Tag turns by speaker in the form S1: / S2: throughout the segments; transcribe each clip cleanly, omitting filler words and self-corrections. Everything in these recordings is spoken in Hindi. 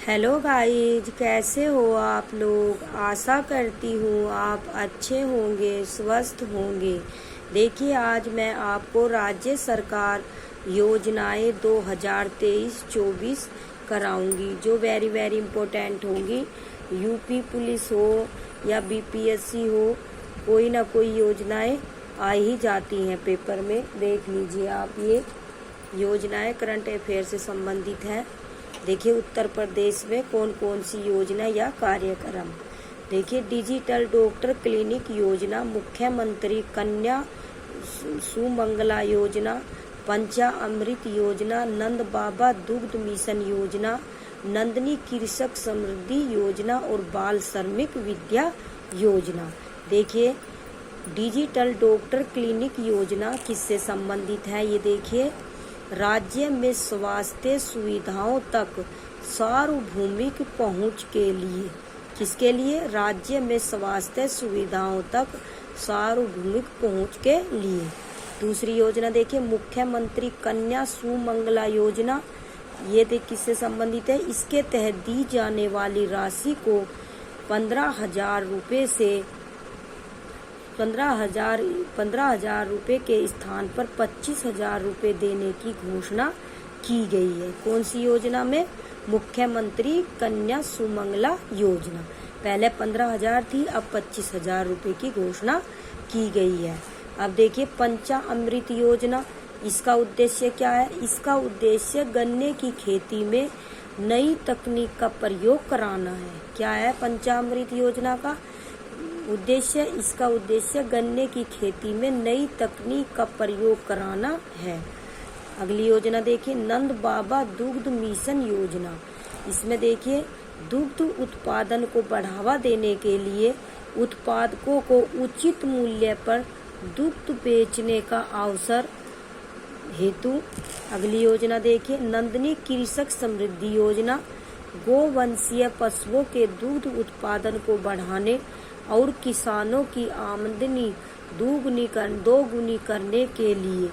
S1: हेलो गाइज, कैसे हो आप लोग। आशा करती हूँ आप अच्छे होंगे, स्वस्थ होंगे। देखिए, आज मैं आपको राज्य सरकार योजनाएं 2023-24 कराऊंगी, जो वेरी वेरी इम्पोर्टेंट होंगी। यूपी पुलिस हो या बीपीएससी हो, कोई ना कोई योजनाएं आ ही जाती हैं पेपर में। देख लीजिए आप, ये योजनाएं करंट अफेयर से संबंधित है। देखिए, उत्तर प्रदेश में कौन कौन सी योजना या कार्यक्रम। देखिए, डिजिटल डॉक्टर क्लिनिक योजना, मुख्यमंत्री कन्या सुमंगला योजना, पंचामृत योजना, नंद बाबा दुग्ध मिशन योजना, नंदनी कृषक समृद्धि योजना और बाल श्रमिक विद्या योजना। देखिए, डिजिटल डॉक्टर क्लिनिक योजना किससे संबंधित है, ये देखिए। राज्य में स्वास्थ्य सुविधाओं तक सार्वभौमिक पहुंच के लिए, किसके लिए? राज्य में स्वास्थ्य सुविधाओं तक सार्वभौमिक पहुंच के लिए। दूसरी योजना देखिए, मुख्यमंत्री कन्या सुमंगला योजना। ये किससे संबंधित है? इसके तहत दी जाने वाली राशि को 15,000 रुपये से 15,000 रुपये के स्थान पर 25,000 रुपये देने की घोषणा की गई है। कौन सी योजना में? मुख्यमंत्री कन्या सुमंगला योजना। पहले 15,000 थी, अब 25,000 रुपये की घोषणा की गई है। अब देखिए, पंचामृत योजना, इसका उद्देश्य क्या है? इसका उद्देश्य गन्ने की खेती में नई तकनीक का प्रयोग कराना है। क्या है पंचामृत योजना का उद्देश्य? इसका उद्देश्य गन्ने की खेती में नई तकनीक का प्रयोग कराना है। अगली योजना देखिए, नंद बाबा दुग्ध मिशन योजना। इसमें देखिए, दुग्ध उत्पादन को बढ़ावा देने के लिए उत्पादकों को उचित मूल्य पर दुग्ध बेचने का अवसर हेतु। अगली योजना देखिए, नंदनी कृषक समृद्धि योजना, गोवंशीय पशुओं के दुग्ध उत्पादन को बढ़ाने और किसानों की आमदनी दोगुनी करने के लिए।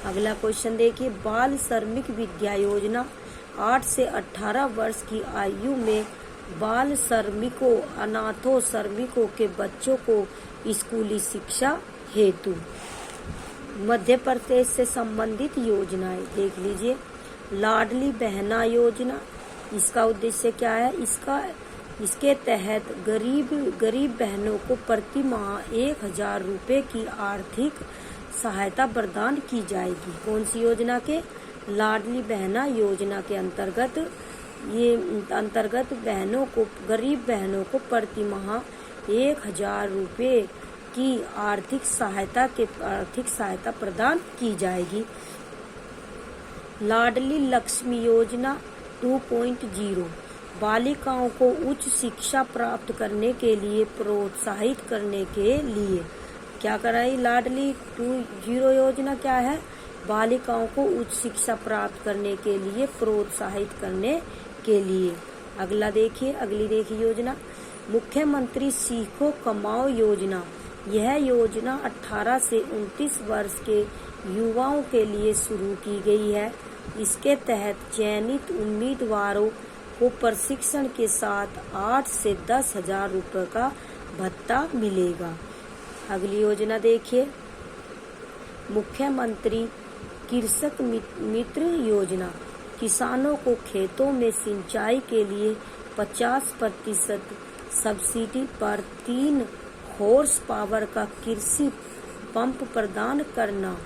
S1: अगला क्वेश्चन देखिए, बाल श्रमिक विद्या योजना, 8 से 18 वर्ष की आयु में बाल श्रमिकों, अनाथों श्रमिकों के बच्चों को स्कूली शिक्षा हेतु। मध्य प्रदेश से संबंधित योजनाएं देख लीजिए। लाडली बहना योजना, इसका उद्देश्य क्या है? इसके तहत गरीब बहनों को प्रति माह 1,000 रुपये की आर्थिक सहायता प्रदान की जाएगी। कौन सी योजना के? लाडली बहना योजना के अंतर्गत गरीब बहनों को प्रति माह 1,000 रुपये की आर्थिक सहायता प्रदान की जाएगी। लाडली लक्ष्मी योजना 2.0, बालिकाओं को उच्च शिक्षा प्राप्त करने के लिए प्रोत्साहित करने के लिए क्या कराई? लाडली 2.0 योजना क्या है? बालिकाओं को उच्च शिक्षा प्राप्त करने के लिए प्रोत्साहित करने के लिए। अगली देखिए योजना, मुख्यमंत्री सीखो कमाओ योजना। यह योजना 18 से 29 वर्ष के युवाओं के लिए शुरू की गई है। इसके तहत चयनित उम्मीदवारों को प्रशिक्षण के साथ 8 से 10,000 रुपये का भत्ता मिलेगा। अगली योजना देखिए, मुख्यमंत्री कृषक मित्र योजना, किसानों को खेतों में सिंचाई के लिए 50% सब्सिडी पर 3 हॉर्स पावर का कृषि पंप प्रदान करना।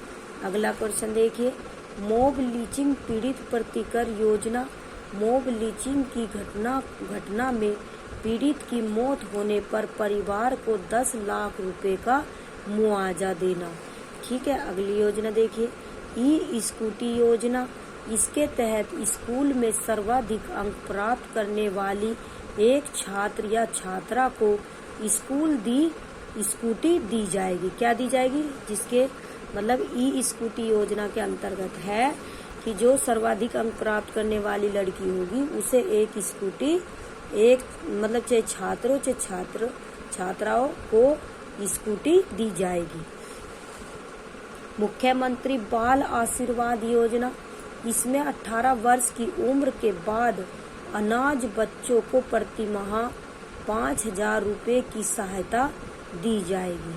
S1: अगला क्वेश्चन देखिए, मॉब लीचिंग पीड़ित प्रतिकर योजना, मॉब लीचिंग की घटना में पीड़ित की मौत होने पर परिवार को 10 लाख रुपए का मुआवजा देना। ठीक है। अगली योजना देखिए, ई स्कूटी योजना, इसके तहत स्कूल में सर्वाधिक अंक प्राप्त करने वाली एक छात्र या छात्रा को स्कूटी दी जाएगी। क्या दी जाएगी? जिसके मतलब ई स्कूटी योजना के अंतर्गत है कि जो सर्वाधिक अंक प्राप्त करने वाली लड़की होगी उसे एक स्कूटी, चाहे छात्र हो चाहे छात्राओं को स्कूटी दी जाएगी। मुख्यमंत्री बाल आशीर्वाद योजना, इसमें 18 वर्ष की उम्र के बाद अनाज बच्चों को प्रति माह 5,000 रुपये की सहायता दी जाएगी।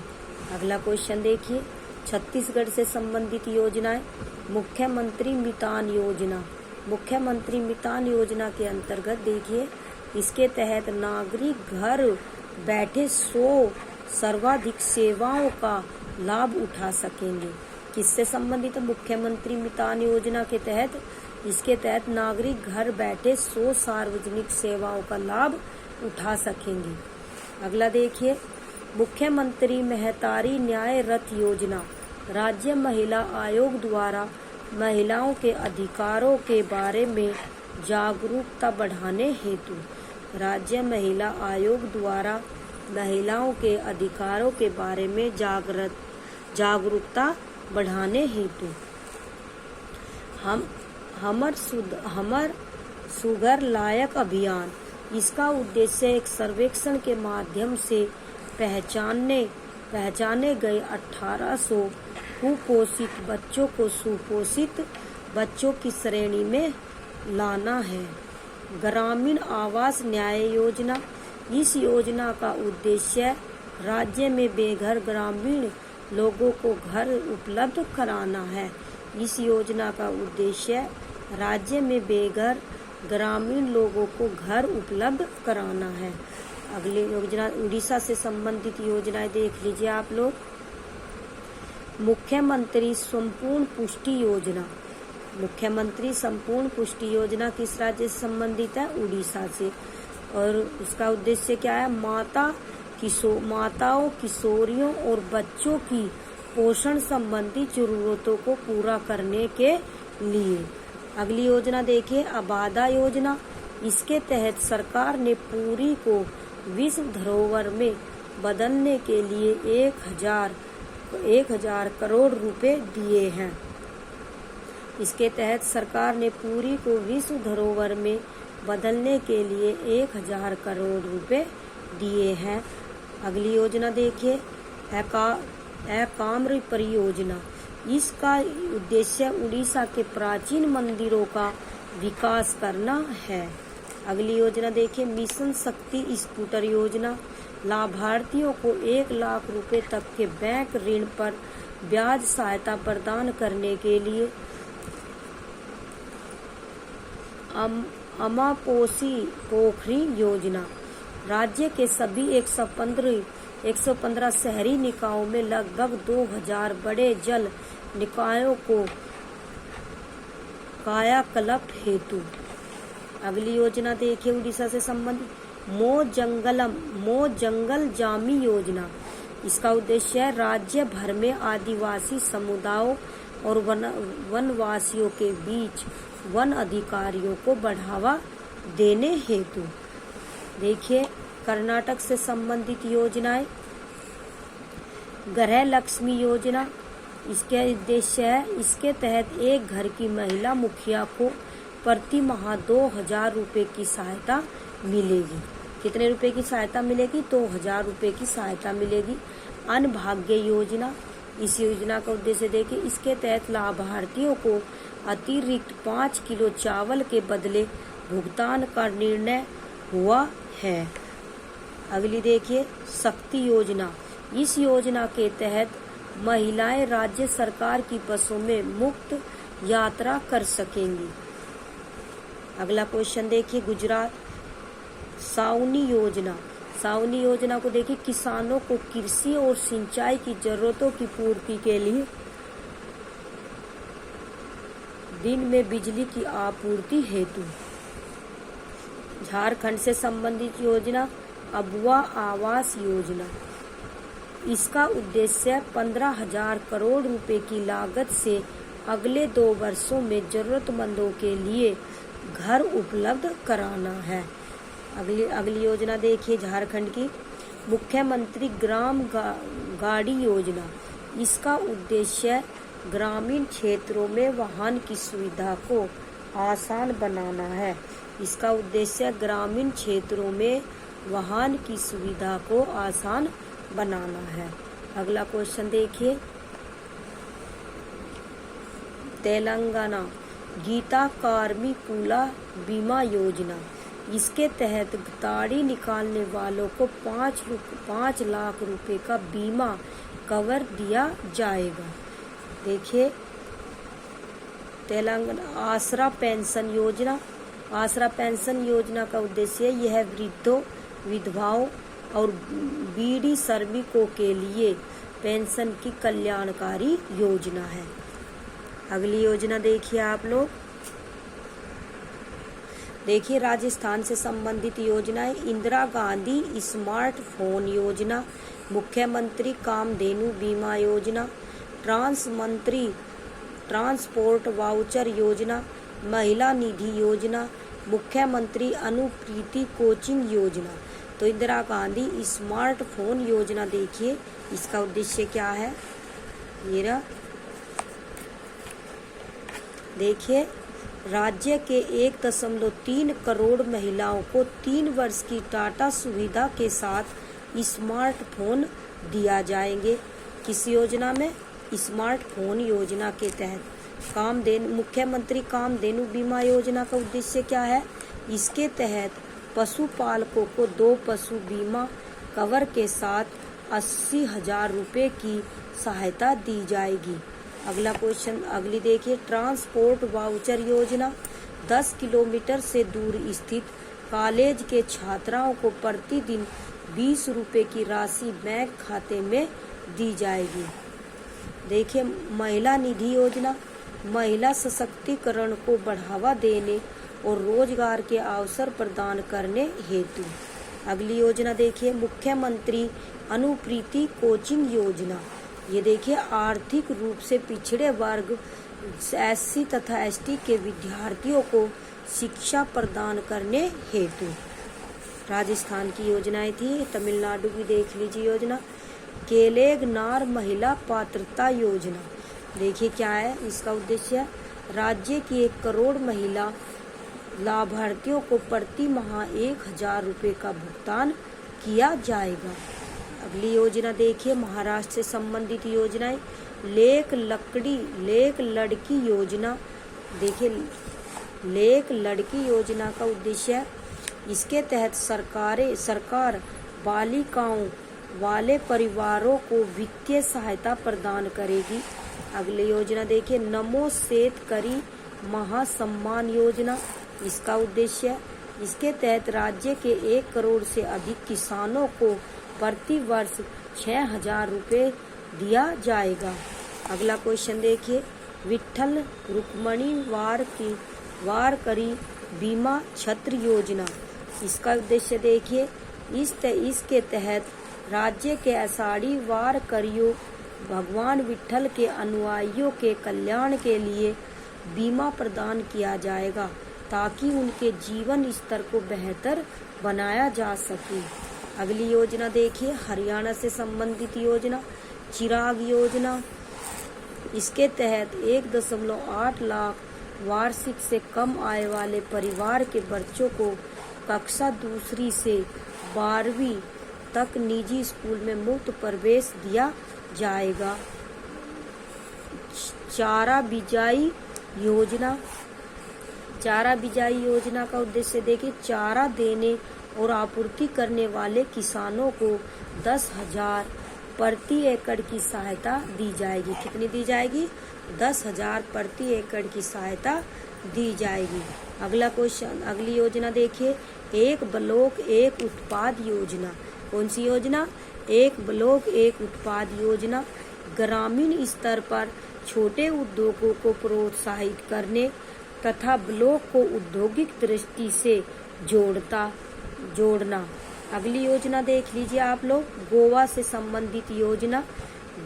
S1: अगला क्वेश्चन देखिए, छत्तीसगढ़ से संबंधित योजनाएं। मुख्यमंत्री मितान योजना, मुख्यमंत्री मितान योजना के अंतर्गत देखिए, इसके तहत नागरिक घर बैठे 100 सर्वाधिक सेवाओं का लाभ उठा सकेंगे। किससे संबंधित है? मुख्यमंत्री मितान योजना के तहत, इसके तहत नागरिक घर बैठे 100 सार्वजनिक सेवाओं का लाभ उठा सकेंगे। अगला देखिए, मुख्यमंत्री महतारी न्याय रथ योजना, राज्य महिला आयोग द्वारा महिलाओं के अधिकारों के बारे में जागरूकता बढ़ाने हेतु, राज्य महिला आयोग द्वारा महिलाओं के अधिकारों के बारे में जागरूकता बढ़ाने हेतु हमर सुगर लायक अभियान, इसका उद्देश्य एक सर्वेक्षण के माध्यम से पहचाने गए 1800 कुपोषित बच्चों को सुपोषित बच्चों की श्रेणी में लाना है। ग्रामीण आवास न्याय योजना, इस योजना का उद्देश्य राज्य में बेघर ग्रामीण लोगों को घर उपलब्ध कराना है। इस योजना का उद्देश्य राज्य में बेघर ग्रामीण लोगों को घर उपलब्ध कराना है। अगली योजना उड़ीसा से संबंधित योजनाएं देख लीजिए आप लोग। मुख्यमंत्री संपूर्ण पुष्टि योजना, मुख्यमंत्री संपूर्ण पुष्टि योजना किस राज्य से संबंधित है? उड़ीसा से। और उसका उद्देश्य क्या है? माताओं, किशोरियों और बच्चों की पोषण संबंधी जरूरतों को पूरा करने के लिए। अगली योजना देखिए, अबादा योजना, इसके तहत सरकार ने पुरी को विश्व धरोहर में बदलने के लिए 1,000 करोड़ रुपए दिए हैं। इसके तहत सरकार ने पुरी को विश्व धरोहर में बदलने के लिए 1,000 करोड़ रुपए दिए हैं। अगली योजना देखिए, एकाम्र परियोजना, इसका उद्देश्य उड़ीसा के प्राचीन मंदिरों का विकास करना है। अगली योजना देखिए, मिशन शक्ति स्कूटर योजना, लाभार्थियों को 1 लाख रुपए तक के बैंक ऋण पर ब्याज सहायता प्रदान करने के लिए अमापोसी पोखरी योजना, राज्य के सभी 115 शहरी निकायों में लगभग 2000 बड़े जल निकायों को कायाकल्प हेतु। अगली योजना देखिए उड़ीसा से संबंधित, मो जंगल जामी योजना, इसका उद्देश्य है राज्य भर में आदिवासी समुदायों और वनवासियों के बीच वन अधिकारियों को बढ़ावा देने हेतु। देखिए कर्नाटक से संबंधित योजनाएं, गृह लक्ष्मी योजना, इसके उद्देश्य है, इसके तहत एक घर की महिला मुखिया को प्रति माह 2,000 रुपए की सहायता मिलेगी। कितने रुपए की सहायता मिलेगी? 2,000 रुपए की सहायता मिलेगी। अन्न भाग्य योजना, इस योजना का उद्देश्य देखिए, इसके तहत लाभार्थियों को अतिरिक्त 5 किलो चावल के बदले भुगतान का निर्णय हुआ है। अगली देखिए शक्ति योजना, इस योजना के तहत महिलाएं राज्य सरकार की बसों में मुफ्त यात्रा कर सकेंगी। अगला क्वेश्चन देखिए गुजरात सावनी योजना, सावनी योजना को देखिए, किसानों को कृषि और सिंचाई की जरूरतों की पूर्ति के लिए दिन में बिजली की आपूर्ति हेतु। झारखंड से संबंधित योजना अबुआ आवास योजना, इसका उद्देश्य 15,000 करोड़ रुपए की लागत से अगले 2 वर्षों में जरूरतमंदों के लिए घर उपलब्ध कराना है। अगली योजना देखिए झारखंड की, मुख्यमंत्री ग्राम गाड़ी योजना, इसका उद्देश्य ग्रामीण क्षेत्रों में वाहन की सुविधा को आसान बनाना है। इसका उद्देश्य ग्रामीण क्षेत्रों में वाहन की सुविधा को आसान बनाना है। अगला क्वेश्चन देखिए, तेलंगाना गीता कार्मिकुला बीमा योजना, इसके तहत दाढ़ी निकालने वालों को 5 लाख रुपए का बीमा कवर दिया जाएगा। देखिए तेलंगाना आसरा पेंशन योजना। आसरा पेंशन योजना का उद्देश्य यह वृद्धों, विधवाओं और बीड़ी श्रमिकों के लिए पेंशन की कल्याणकारी योजना है। अगली योजना देखिए आप लोग। देखिए राजस्थान से संबंधित योजनाएं। इंदिरा गांधी स्मार्टफोन योजना, मुख्यमंत्री कामधेनु बीमा योजना, ट्रांसपोर्ट वाउचर योजना, महिला निधि योजना, मुख्यमंत्री अनुप्रीति कोचिंग योजना। तो इंदिरा गांधी स्मार्टफोन योजना देखिए इसका उद्देश्य क्या है। ये रहा, देखिए राज्य के 1.3 करोड़ महिलाओं को 3 वर्ष की टाटा सुविधा के साथ स्मार्टफोन दिया जाएंगे। किस योजना में? स्मार्टफोन योजना के तहत। मुख्यमंत्री कामधेनु बीमा योजना का उद्देश्य क्या है? इसके तहत पशुपालकों को 2 पशु बीमा कवर के साथ 80,000 रुपए की सहायता दी जाएगी। अगला क्वेश्चन अगली देखिए। ट्रांसपोर्ट वाउचर योजना। 10 किलोमीटर से दूर स्थित कॉलेज के छात्राओं को प्रतिदिन 20 रुपए की राशि बैंक खाते में दी जाएगी। देखिए महिला निधि योजना। महिला सशक्तिकरण को बढ़ावा देने और रोजगार के अवसर प्रदान करने हेतु। अगली योजना देखिए। मुख्यमंत्री अनुप्रीति कोचिंग योजना। ये देखिए आर्थिक रूप से पिछड़े वर्ग SC तथा ST के विद्यार्थियों को शिक्षा प्रदान करने हेतु। राजस्थान की योजनाएं थी। तमिलनाडु की देख लीजिए योजना। केलेगनार महिला पात्रता योजना। देखिए क्या है इसका उद्देश्य। राज्य की 1 करोड़ महिला लाभार्थियों को प्रति माह 1,000 रुपए का भुगतान किया जाएगा। अगली योजना देखिए महाराष्ट्र से संबंधित योजनाएं। लेक लड़की योजना। देखिए लेक लड़की योजना का उद्देश्य, इसके तहत सरकार बालिकाओं वाले परिवारों को वित्तीय सहायता प्रदान करेगी। अगली योजना देखिए नमो शेतकरी महासम्मान योजना। इसका उद्देश्य, इसके तहत राज्य के 1 करोड़ से अधिक किसानों को प्रति वर्ष 6,000 रुपए दिया जाएगा। अगला क्वेश्चन देखिए। विट्ठल रुक्मणी वारकरी बीमा छत्र योजना। इसका उद्देश्य देखिए, इसके तहत राज्य के आषाढ़ी वारकरियों भगवान विट्ठल के अनुयायियों के कल्याण के लिए बीमा प्रदान किया जाएगा ताकि उनके जीवन स्तर को बेहतर बनाया जा सके। अगली योजना देखिए हरियाणा से संबंधित योजना चिराग योजना। इसके तहत 1.8 लाख वार्षिक से कम आय वाले परिवार के बच्चों को कक्षा 2 से 12वीं तक निजी स्कूल में मुफ्त प्रवेश दिया जाएगा। चारा बिजाई योजना। चारा बिजाई योजना का उद्देश्य देखिए, चारा देने और आपूर्ति करने वाले किसानों को 10,000 प्रति एकड़ की सहायता दी जाएगी। कितनी दी जाएगी? 10,000 प्रति एकड़ की सहायता दी जाएगी। अगला क्वेश्चन अगली योजना देखिए, एक ब्लॉक एक उत्पाद योजना। कौन सी योजना? एक ब्लॉक एक उत्पाद योजना ग्रामीण स्तर पर छोटे उद्योगों को प्रोत्साहित करने तथा ब्लॉक को औद्योगिक दृष्टि से जोड़ना। अगली योजना देख लीजिए आप लोग, गोवा से संबंधित योजना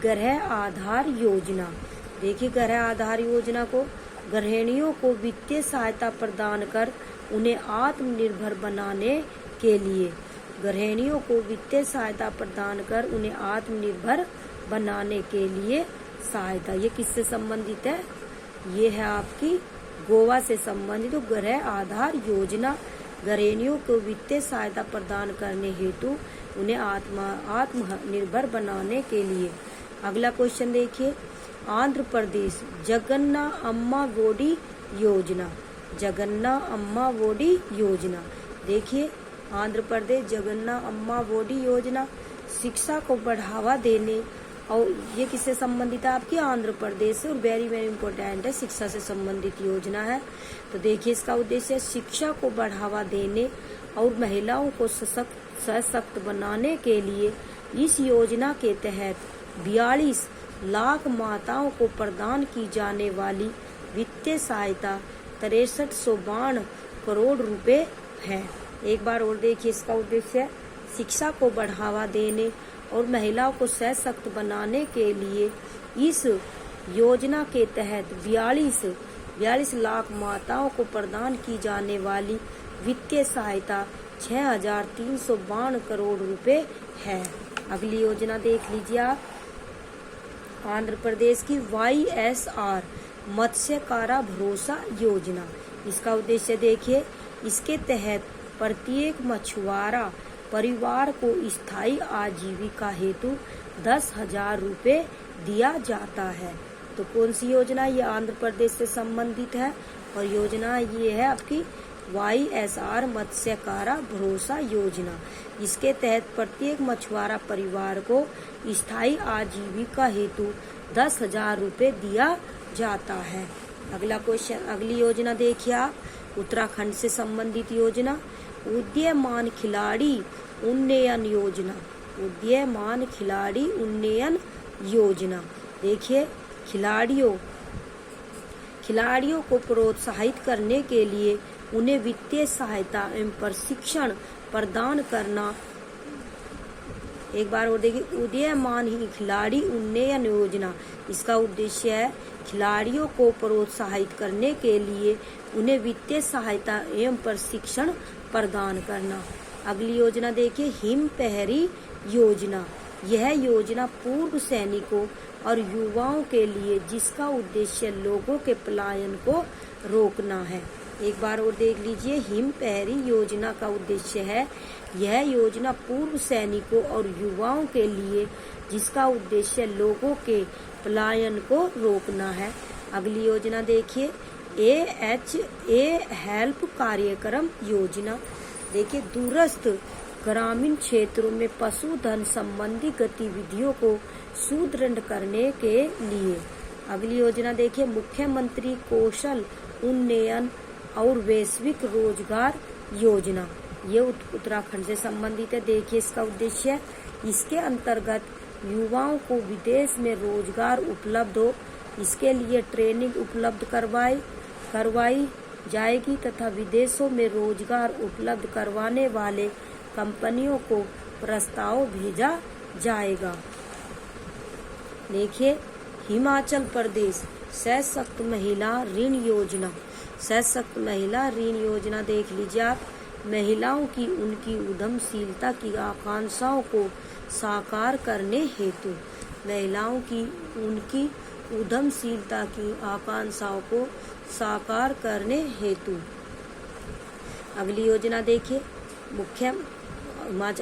S1: गृह आधार योजना। देखिए गृह आधार योजना को गृहिणियों को वित्तीय सहायता प्रदान कर उन्हें आत्मनिर्भर बनाने के लिए, गृहिणियों को वित्तीय सहायता प्रदान कर उन्हें आत्मनिर्भर बनाने के लिए सहायता। ये किससे संबंधित है? ये है आपकी गोवा से संबंधित गृह आधार योजना। गृहिणियों को वित्तीय सहायता प्रदान करने हेतु उन्हें आत्मनिर्भर बनाने के लिए। अगला क्वेश्चन देखिए, आंध्र प्रदेश जगन्ना अम्मा वोडी योजना। जगन्ना अम्मा वोडी योजना देखिए आंध्र प्रदेश जगन्ना अम्मा बोडी योजना शिक्षा को बढ़ावा देने, और ये किससे संबंधित है? आपकी आंध्र प्रदेश से, और वेरी वेरी इंपॉर्टेंट है, शिक्षा से संबंधित योजना है। तो देखिए इसका उद्देश्य शिक्षा को बढ़ावा देने और महिलाओं को सशक्त बनाने के लिए इस योजना के तहत 42 लाख माताओं को प्रदान की जाने वाली वित्तीय सहायता 6352 करोड़ रुपए है। एक बार और देखिए इसका उद्देश्य शिक्षा को बढ़ावा देने और महिलाओं को सशक्त बनाने के लिए इस योजना के तहत 42 लाख माताओं को प्रदान की जाने वाली वित्तीय सहायता 6352 करोड़ रुपए है। अगली योजना देख लीजिए आप, आंध्र प्रदेश की YSR मत्स्यकारा भरोसा योजना। इसका उद्देश्य देखिए, इसके तहत प्रत्येक मछुआरा परिवार को स्थायी आजीविका हेतु 10,000 रुपए दिया जाता है। तो कौन सी योजना? ये आंध्र प्रदेश से संबंधित है, और योजना ये है आपकी YSR मत्स्यकारा भरोसा योजना। इसके तहत प्रत्येक मछुआरा परिवार को स्थायी आजीविका हेतु 10,000 रुपए दिया जाता है। अगला क्वेश्चन, अगली योजना देखिए आप, उत्तराखंड से संबंधित योजना उदीयमान खिलाड़ी उन्नयन योजना। उदीयमान खिलाड़ी उन्नयन योजना। देखिए खिलाड़ियों को प्रोत्साहित करने के लिए उन्हें वित्तीय सहायता एवं प्रशिक्षण प्रदान करना। एक बार और देखिए, उदीयमान ही खिलाड़ी उन्नयन योजना। इसका उद्देश्य है खिलाड़ियों को प्रोत्साहित करने के लिए उन्हें वित्तीय सहायता एवं प्रशिक्षण प्रदान करना। अगली योजना देखिए, हिम पहरी योजना। यह योजना पूर्व सैनिकों और युवाओं के लिए, जिसका उद्देश्य लोगों के पलायन को रोकना है। एक बार और देख लीजिए, हिम पहरी योजना का उद्देश्य है, यह योजना पूर्व सैनिकों और युवाओं के लिए, जिसका उद्देश्य लोगों के पलायन को रोकना है। अगली योजना देखिए, AHA हेल्प कार्यक्रम योजना। देखिए दूरस्थ ग्रामीण क्षेत्रों में पशुधन संबंधी गतिविधियों को सुदृढ़ करने के लिए। अगली योजना देखिए, मुख्यमंत्री कौशल उन्नयन और वैश्विक रोजगार योजना। ये उत्तराखंड से संबंधित है। देखिए इसका उद्देश्य, इसके अंतर्गत युवाओं को विदेश में रोजगार उपलब्ध हो, इसके लिए ट्रेनिंग उपलब्ध करवाई जाएगी तथा विदेशों में रोजगार उपलब्ध करवाने वाले कंपनियों को प्रस्ताव भेजा जाएगा। देखिए हिमाचल प्रदेश सशक्त महिला ऋण योजना। सशक्त महिला ऋण योजना देख लीजिए आप, महिलाओं की उनकी उद्यमशीलता की आकांक्षाओं को साकार करने हेतु, महिलाओं की उनकी उद्यमशीलता की आकांक्षाओं को साकार करने हेतु। अगली योजना देखिए,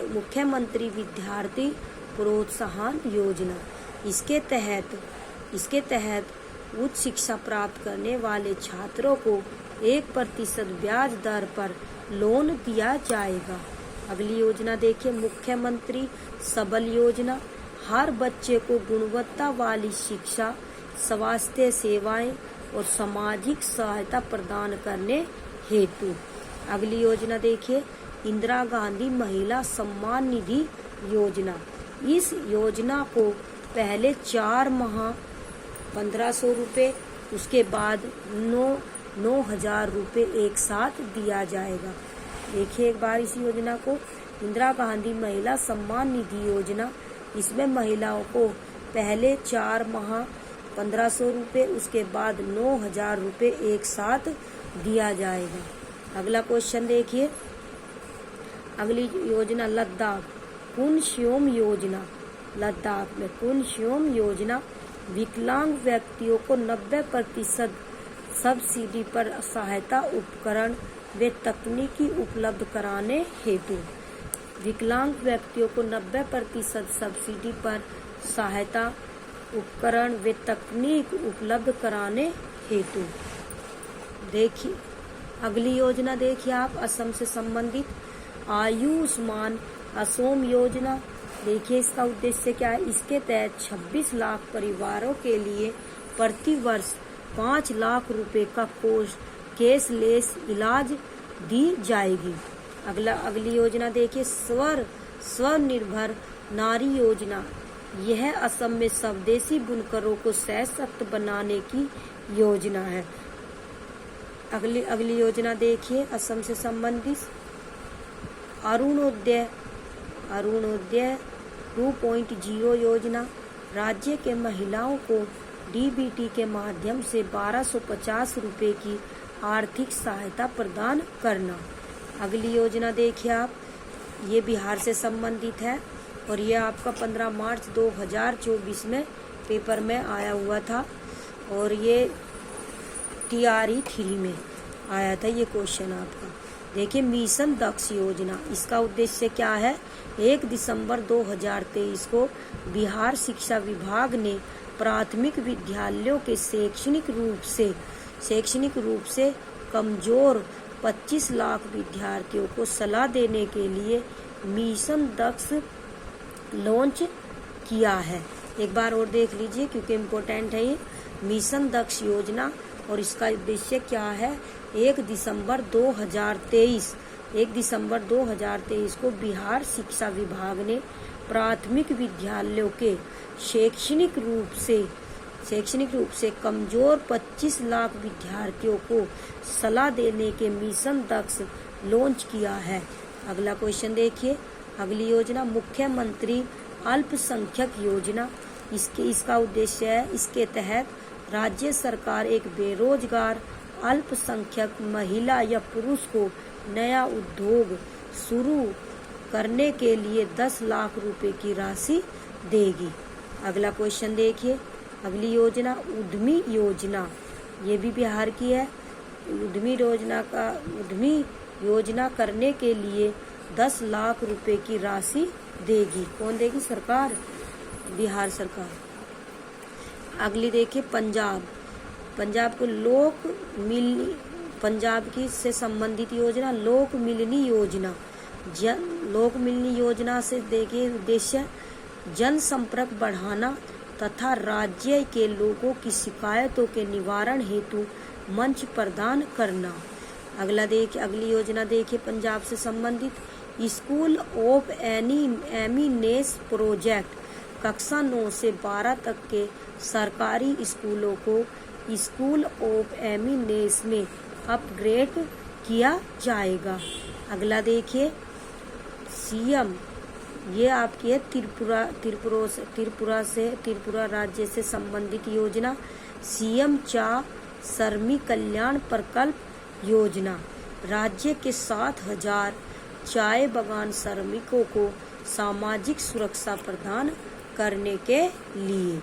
S1: मुख्यमंत्री विद्यार्थी प्रोत्साहन योजना। इसके तहत उच्च शिक्षा प्राप्त करने वाले छात्रों को 1% ब्याज दर पर लोन दिया जाएगा। अगली योजना देखिए, मुख्यमंत्री सबल योजना। हर बच्चे को गुणवत्ता वाली शिक्षा, स्वास्थ्य सेवाएं और सामाजिक सहायता प्रदान करने हेतु। अगली योजना देखिए, इंदिरा गांधी महिला सम्मान निधि योजना। इस योजना को पहले 4 माह 1500 रुपये, उसके बाद 9,000 रुपये एक साथ दिया जाएगा। देखिए एक बार इस योजना को, इंदिरा गांधी महिला सम्मान निधि योजना। इसमें महिलाओं को पहले 4 माह 1500 रुपये, उसके बाद 9,000 रुपये एक साथ दिया जाएगा। अगला क्वेश्चन देखिए, अगली योजना लद्दाख कुनस्योम योजना। लद्दाख में कुनस्योम योजना विकलांग व्यक्तियों को 90% सब्सिडी पर सहायता उपकरण व तकनीकी उपलब्ध कराने हेतु। विकलांग व्यक्तियों को 90% सब्सिडी पर सहायता उपकरण व तकनीक उपलब्ध कराने हेतु। देखिए अगली योजना देखिए आप असम से संबंधित आयुष्मान असोम योजना। देखिए इसका उद्देश्य क्या है। इसके तहत 26 लाख परिवारों के लिए प्रति वर्ष 5 लाख रुपए का कैशलेस इलाज दी जाएगी। अगली योजना देखिए स्वनिर्भर नारी योजना। यह असम में स्वदेशी बुनकरों को सशक्त बनाने की योजना है। अगली योजना देखिए असम से संबंधित अरुणोदय 2.0 योजना। राज्य के महिलाओं को डीबीटी के माध्यम से 1250 रुपए की आर्थिक सहायता प्रदान करना। अगली योजना देखिए आप, ये बिहार से संबंधित है और ये आपका 15 मार्च 2024 में पेपर में आया हुआ था और ये TRE 3 में आया था ये क्वेश्चन आपका। देखिए मिशन दक्ष योजना, इसका उद्देश्य क्या है। 1 दिसंबर 2023 को बिहार शिक्षा विभाग ने प्राथमिक विद्यालयों के शैक्षणिक रूप से कमजोर 25 लाख विद्यार्थियों को सलाह देने के लिए मिशन दक्ष लॉन्च किया है। एक बार और देख लीजिए क्योंकि इम्पोर्टेंट है ये मिशन दक्ष योजना और इसका उद्देश्य क्या है। 1 दिसंबर 2023 को बिहार शिक्षा विभाग ने प्राथमिक विद्यालयों के शैक्षणिक रूप से कमजोर 25 लाख विद्यार्थियों को सलाह देने के मिशन दक्ष लॉन्च किया है। अगला क्वेश्चन देखिए। अगली योजना मुख्यमंत्री अल्पसंख्यक योजना। इसका उद्देश्य है, इसके तहत राज्य सरकार एक बेरोजगार अल्पसंख्यक महिला या पुरुष को नया उद्योग शुरू करने के लिए 10 लाख रुपए की राशि देगी। अगला क्वेश्चन देखिए। अगली योजना उद्यमी योजना, ये भी बिहार की है। उद्यमी योजना करने के लिए 10 लाख रुपए की राशि देगी। कौन देगी? सरकार, बिहार सरकार। अगली देखिए पंजाब को पंजाब की से संबंधित योजना लोक मिलनी योजना। लोक मिलनी योजना से देखिए उद्देश्य जन संपर्क बढ़ाना तथा राज्य के लोगों की शिकायतों के निवारण हेतु मंच प्रदान करना। अगली योजना देखिए पंजाब से संबंधित स्कूल ऑफ एमिनेंस प्रोजेक्ट। कक्षा 9 से 12 तक के सरकारी स्कूलों को स्कूल ऑफ एमिनेंस में अपग्रेड किया जाएगा। अगला देखिए सीएम, ये आपकी है त्रिपुरा राज्य से संबंधित योजना। सीएम श्रमिक कल्याण प्रकल्प योजना राज्य के 7,000 चाय बागान श्रमिकों को सामाजिक सुरक्षा प्रदान करने के लिए।